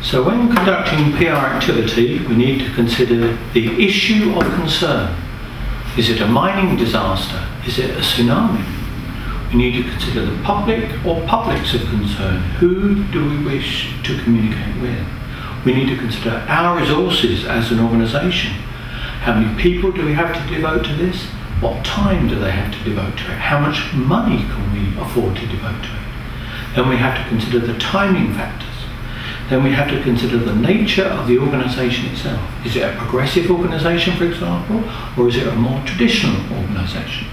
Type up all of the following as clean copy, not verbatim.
So when conducting PR activity, we need to consider the issue of concern. Is it a mining disaster? Is it a tsunami? We need to consider the public or publics of concern. Who do we wish to communicate with? We need to consider our resources as an organisation. How many people do we have to devote to this? What time do they have to devote to it? How much money can we afford to devote to it? Then we have to consider the timing factors. Then we have to consider the nature of the organisation itself. Is it a progressive organisation, for example, or is it a more traditional organisation?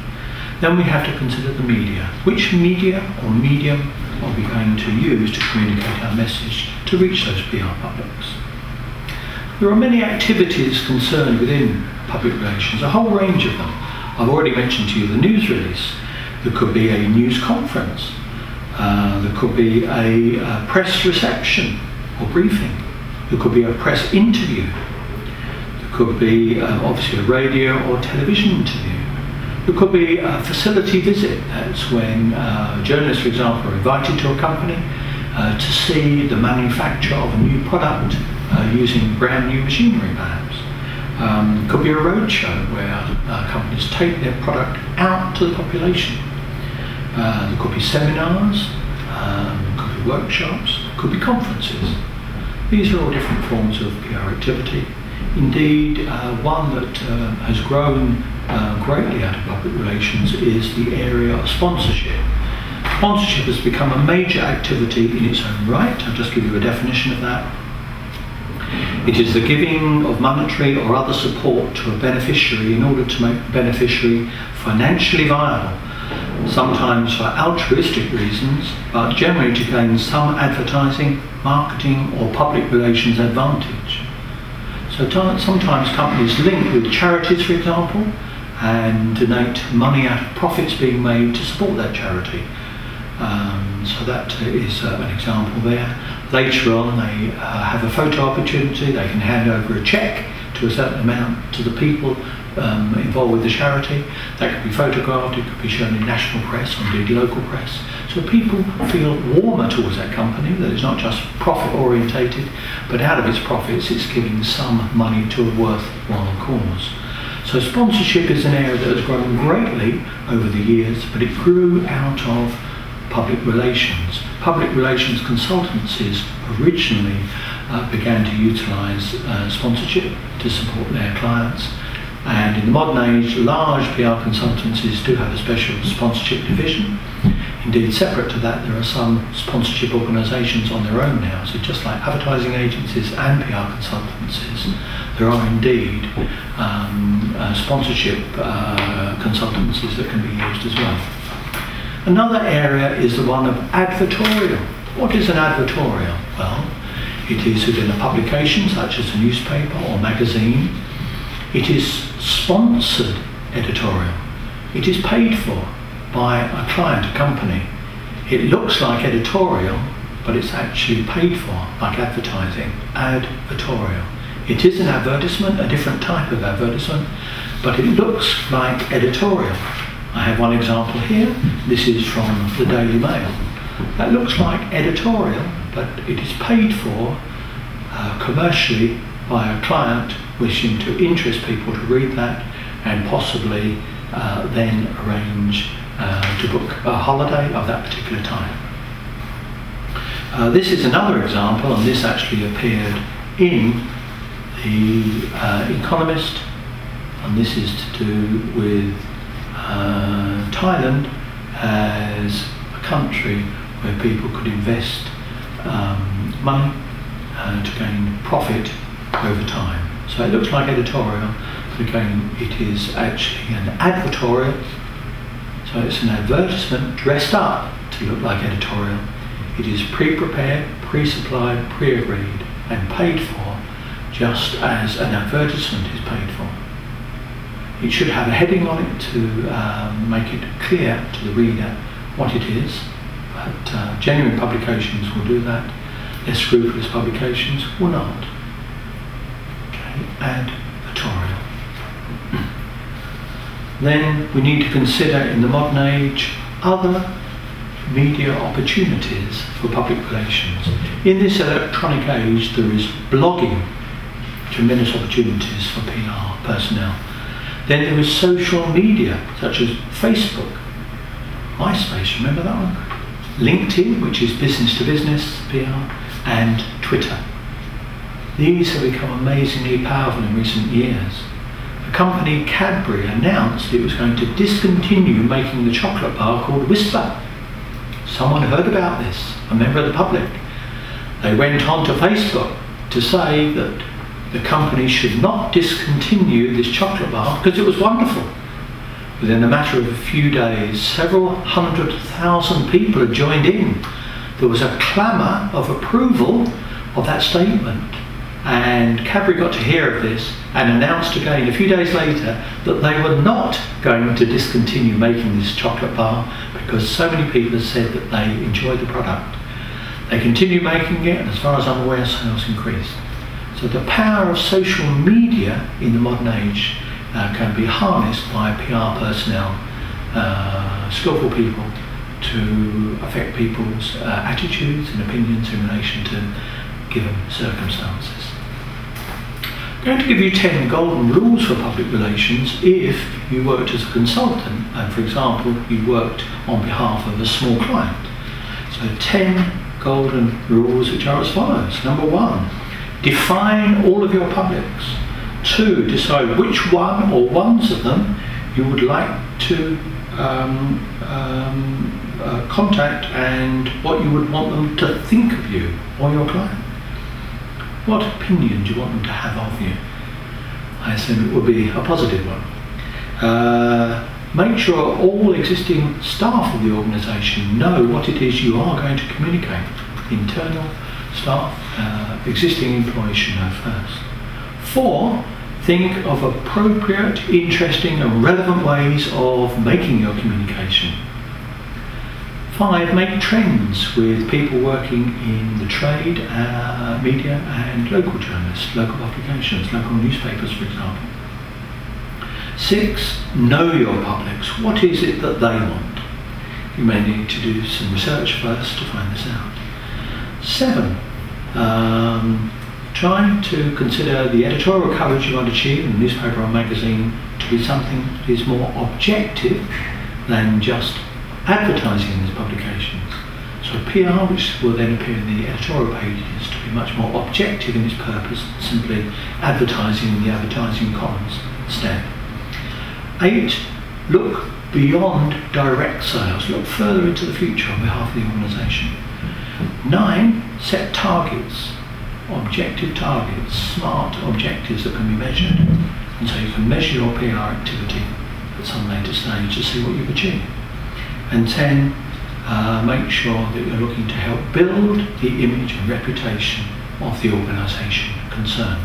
Then we have to consider the media. Which media or medium are we going to use to communicate our message to reach those PR publics? There are many activities concerned within public relations, a whole range of them. I've already mentioned to you the news release. There could be a news conference. There could be a press reception or briefing. There could be a press interview. There could be obviously a radio or television interview. There could be a facility visit. That's when journalists, for example, are invited to a company to see the manufacture of a new product using brand new machinery, perhaps. It could be a roadshow where companies take their product out to the population. There could be seminars, could be workshops, could be conferences. These are all different forms of PR activity. Indeed, one that has grown greatly out of public relations is the area of sponsorship. Sponsorship has become a major activity in its own right. I'll just give you a definition of that. It is the giving of monetary or other support to a beneficiary in order to make the beneficiary financially viable, sometimes for altruistic reasons, but generally to gain some advertising, marketing or public relations advantage. So sometimes companies link with charities, for example, and donate money out of profits being made to support that charity. So that is an example there. Later on they have a photo opportunity. They can hand over a cheque to a certain amount to the people involved with the charity. That could be photographed, it could be shown in national press or indeed local press. So people feel warmer towards that company, that it's not just profit orientated, but out of its profits it's giving some money to a worthwhile cause. So sponsorship is an area that has grown greatly over the years, but it grew out of public relations. Public relations consultancies originally began to utilise sponsorship to support their clients. And in the modern age, large PR consultancies do have a special sponsorship division. Indeed, separate to that, there are some sponsorship organisations on their own now. So just like advertising agencies and PR consultancies, there are indeed sponsorship consultancies that can be used as well. Another area is the one of advertorial. What is an advertorial? Well, it is within a publication such as a newspaper or magazine. It is sponsored editorial. It is paid for by a client, a company. It looks like editorial, but it's actually paid for, like advertising, advertorial. It is an advertisement, a different type of advertisement, but it looks like editorial. I have one example here. This is from the Daily Mail. That looks like editorial, but it is paid for commercially by a client wishing to interest people to read that and possibly then arrange to book a holiday of that particular time. This is another example, and this actually appeared in the Economist, and this is to do with Thailand as a country where people could invest money to gain profit over time. So it looks like editorial, but again it is actually an advertorial. So it's an advertisement dressed up to look like editorial. It is pre-prepared, pre-supplied, pre-agreed and paid for just as an advertisement is paid for. It should have a heading on it to make it clear to the reader what it is, but genuine publications will do that. Less scrupulous publications will not. Okay, advertorial. Then we need to consider in the modern age other media opportunities for public relations. In this electronic age, there is blogging, tremendous opportunities for PR personnel. Then there is social media, such as Facebook, MySpace, remember that one? LinkedIn, which is business to business PR, and Twitter. These have become amazingly powerful in recent years. The company Cadbury announced it was going to discontinue making the chocolate bar called Whisper. Someone heard about this, a member of the public. They went on to Facebook to say that the company should not discontinue this chocolate bar because it was wonderful. Within a matter of a few days, several 100,000 people had joined in. There was a clamour of approval of that statement, and Cadbury got to hear of this and announced again a few days later that they were not going to discontinue making this chocolate bar because so many people had said that they enjoyed the product. They continued making it, and as far as I'm aware, sales increased. So the power of social media in the modern age can be harnessed by PR personnel, skillful people, to affect people's attitudes and opinions in relation to given circumstances. I'm going to give you 10 golden rules for public relations if you worked as a consultant and, for example, you worked on behalf of a small client. So 10 golden rules which are as follows. Number 1, define all of your publics. 2, decide which one or ones of them you would like to contact and what you would want them to think of you or your client. What opinion do you want them to have of you? I assume it would be a positive one. Make sure all existing staff of the organisation know what it is you are going to communicate. Internal staff, existing employees should know first. 4, think of appropriate, interesting and relevant ways of making your communication. 5, make trends with people working in the trade, media and local journalists, local publications, local newspapers for example. 6, know your publics. What is it that they want? You may need to do some research first to find this out. 7, try to consider the editorial coverage you want to achieve in a newspaper or magazine to be something that is more objective than just advertising in these publications. So PR, which will then appear in the editorial pages, to be much more objective in its purpose than simply advertising in the advertising columns instead. 8, look beyond direct sales, look further into the future on behalf of the organisation. 9, set targets, objective targets, smart objectives that can be measured. And so you can measure your PR activity at some later stage to see what you've achieved. And 10, make sure that you're looking to help build the image and reputation of the organisation concerned.